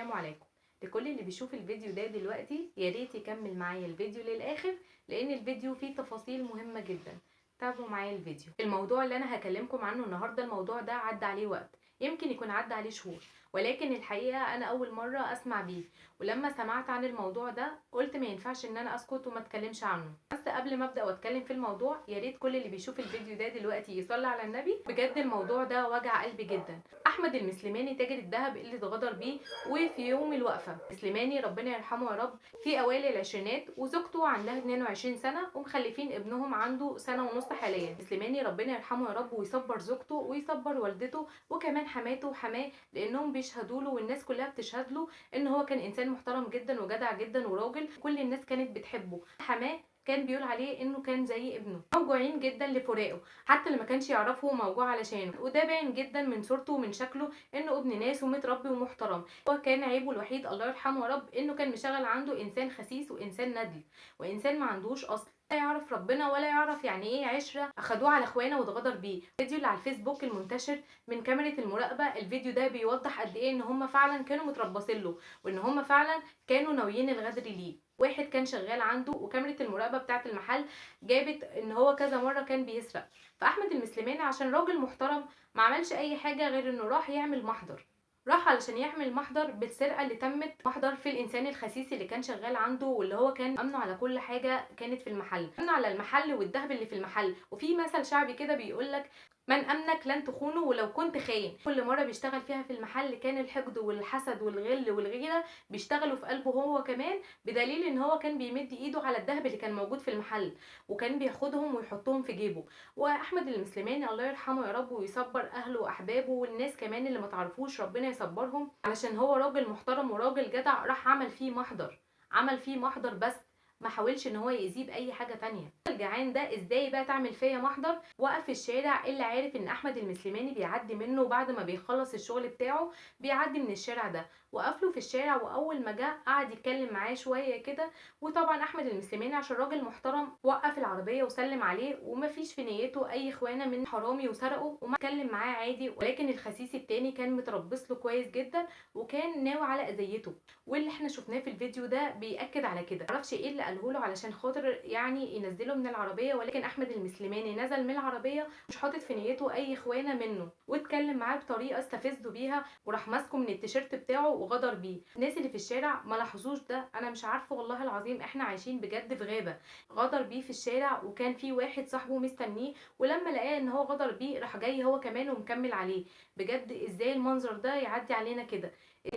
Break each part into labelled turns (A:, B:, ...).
A: السلام عليكم. لكل اللي بيشوف الفيديو ده دلوقتي يا ريت يكمل معايا الفيديو للاخر، لان الفيديو فيه تفاصيل مهمه جدا. تابعوا معايا الفيديو. الموضوع اللي انا هكلمكم عنه النهارده، الموضوع ده عدى عليه وقت، يمكن يكون عدى عليه شهور، ولكن الحقيقه انا اول مره اسمع بيه. ولما سمعت عن الموضوع ده قلت ما ينفعش ان انا اسكت وما اتكلمش عنه. بس قبل ما ابدا واتكلم في الموضوع، يا ريت كل اللي بيشوف الفيديو ده دلوقتي يصلي على النبي. بجد الموضوع ده وجع قلبي جدا. احمد المسلماني تاجر الذهب اللي اتغدر بيه، وفي يوم الوقفه المسلماني ربنا يرحمه يا رب في اوائل العشرينات، وزوجته عندها 22 سنه ومخلفين ابنهم عنده سنه ونص حاليا. مسلماني ربنا يرحمه يا رب ويصبر زوجته ويصبر والدته وكمان حماته وحماه، لانهم بيشهدوا له والناس كلها بتشهد له ان هو كان انسان محترم جدا وجدع جدا وراجل، كل الناس كانت بتحبه. حماه كان بيقول عليه انه كان زي ابنه. موجوعين جدا لفراقه، حتى اللي ما كانش يعرفه موجوع علشانه، وده باين جدا من صورته ومن شكله انه ابن ناس ومتربي ومحترم. هو كان عيبه الوحيد الله يرحمه يا رب انه كان مشغل عنده انسان خسيس وانسان ندل وانسان ما عندوش اصل، لا يعرف ربنا ولا يعرف يعني ايه عشره. اخدوه على اخوانه واتغدر بيه. الفيديو اللي على الفيسبوك المنتشر من كاميرا المراقبه، الفيديو ده بيوضح قد ايه ان هم فعلا كانوا متربصين له، وان هم فعلا كانوا ناويين الغدر ليه. واحد كان شغال عنده، وكاميرا المراقبه بتاعه المحل جابت ان هو كذا مره كان بيسرق. فاحمد المسلماني عشان راجل محترم ما عملش اي حاجه غير انه راح يعمل محضر. راح علشان يعمل محضر بالسرقه اللي تمت، محضر في الانسان الخسيس اللي كان شغال عنده، واللي هو كان امنه على كل حاجه كانت في المحل، امنه على المحل والذهب اللي في المحل. وفي مثل شعبي كده بيقولك من امنك لن تخونه ولو كنت خاين. كل مره بيشتغل فيها في المحل كان الحقد والحسد والغل والغيره بيشتغلوا في قلبه هو كمان، بدليل ان هو كان بيمد ايده على الذهب اللي كان موجود في المحل وكان بياخدهم ويحطهم في جيبه. واحمد المسلماني الله يرحمه يا رب ويصبر اهله واحبابه والناس كمان اللي ما تعرفوش ربنا يصبرهم، علشان هو راجل محترم وراجل جدع، راح عمل فيه محضر، عمل فيه محضر بس ما حاولش ان هو يأذيه باي حاجه تانية. الجعان ده ازاي بقى تعمل فيا محضر؟ وقف في الشارع، اللي عارف ان احمد المسلماني بيعدي منه بعد ما بيخلص الشغل بتاعه، بيعدي من الشارع ده، وقف له في الشارع. واول ما جه قعد يتكلم معاه شويه كده، وطبعا احمد المسلماني عشان راجل محترم وقف العربيه وسلم عليه، ومفيش في نيته اي خوانه من حرامي وسرقه، وما اتكلم معاه عادي. ولكن الخسيس التاني كان متربص له كويس جدا وكان ناوي على اذيته، واللي احنا شفناه في الفيديو ده بيأكد على كده. معرفش ايه اللي قاله له علشان خاطر يعني ينزله من العربيه، ولكن احمد المسلماني نزل من العربيه مش حاطط في نيته اي خوانه منه، واتكلم معاه بطريقه استفزه بيها، وراح ماسكه من التيشيرت بتاعه وغدر بيه. الناس اللي في الشارع ما لاحظوش ده، انا مش عارفه والله العظيم، احنا عايشين بجد في غابه. غدر بيه في الشارع، وكان في واحد صاحبه مستنيه، ولما لقاه ان هو غدر بيه راح جاي هو كمان ومكمل عليه. بجد ازاي المنظر ده يعدي علينا كده؟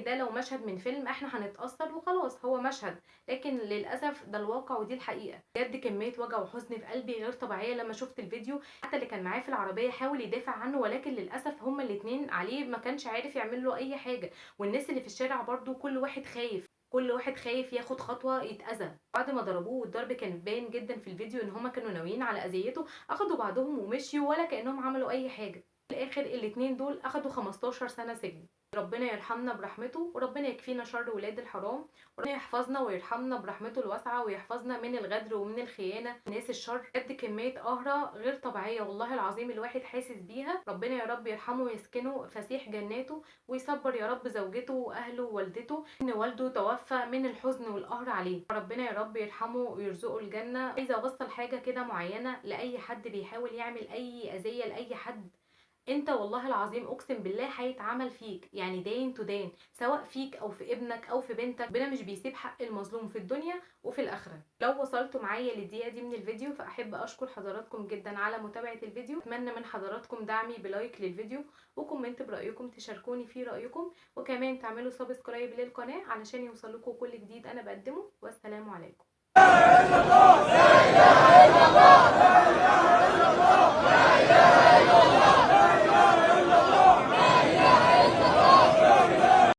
A: ده لو مشهد من فيلم احنا هنتأثر وخلاص، هو مشهد، لكن للأسف ده الواقع ودي الحقيقة. بجد كمية وجع وحزن في قلبي غير طبيعية لما شفت الفيديو. حتى اللي كان معاه في العربية حاول يدافع عنه، ولكن للأسف هما الاتنين عليه ما كانش عارف يعمل له أي حاجة. والناس اللي في الشارع برضو كل واحد خايف، كل واحد خايف ياخد خطوه يتاذى. بعد ما ضربوه والضرب كان باين جدا في الفيديو ان هما كانوا ناويين على اذيته، اخدوا بعضهم ومشيوا ولا كانهم عملوا اي حاجه. في الاخر الاتنين دول اخدوا 15 سنه سجن. ربنا يرحمنا برحمته، وربنا يكفينا شر ولاد الحرام، وربنا يحفظنا ويرحمنا برحمته الواسعه، ويحفظنا من الغدر ومن الخيانه ناس الشر. بجد كميه قهره غير طبيعيه والله العظيم الواحد حاسس بيها. ربنا يا رب يرحمه ويسكنه فسيح جناته، ويصبر يا رب زوجته واهله ووالدته ان والده توفى من الحزن والقهر عليه. ربنا يا رب يرحمه ويرزقه الجنه. عايزه اوصل حاجه كده معينه لاي حد بيحاول يعمل اي اذيه لاي حد، انت والله العظيم اقسم بالله هيتعمل فيك، يعني دين تو دين، سواء فيك او في ابنك او في بنتك. ربنا مش بيسيب حق المظلوم في الدنيا وفي الاخره. لو وصلتوا معايا للدقيقه دي من الفيديو فاحب اشكر حضراتكم جدا على متابعه الفيديو. اتمنى من حضراتكم دعمي بلايك للفيديو وكومنت برايكم تشاركوني في رايكم، وكمان تعملوا سبسكرايب للقناه علشان يوصلكم كل جديد انا بقدمه. والسلام عليكم.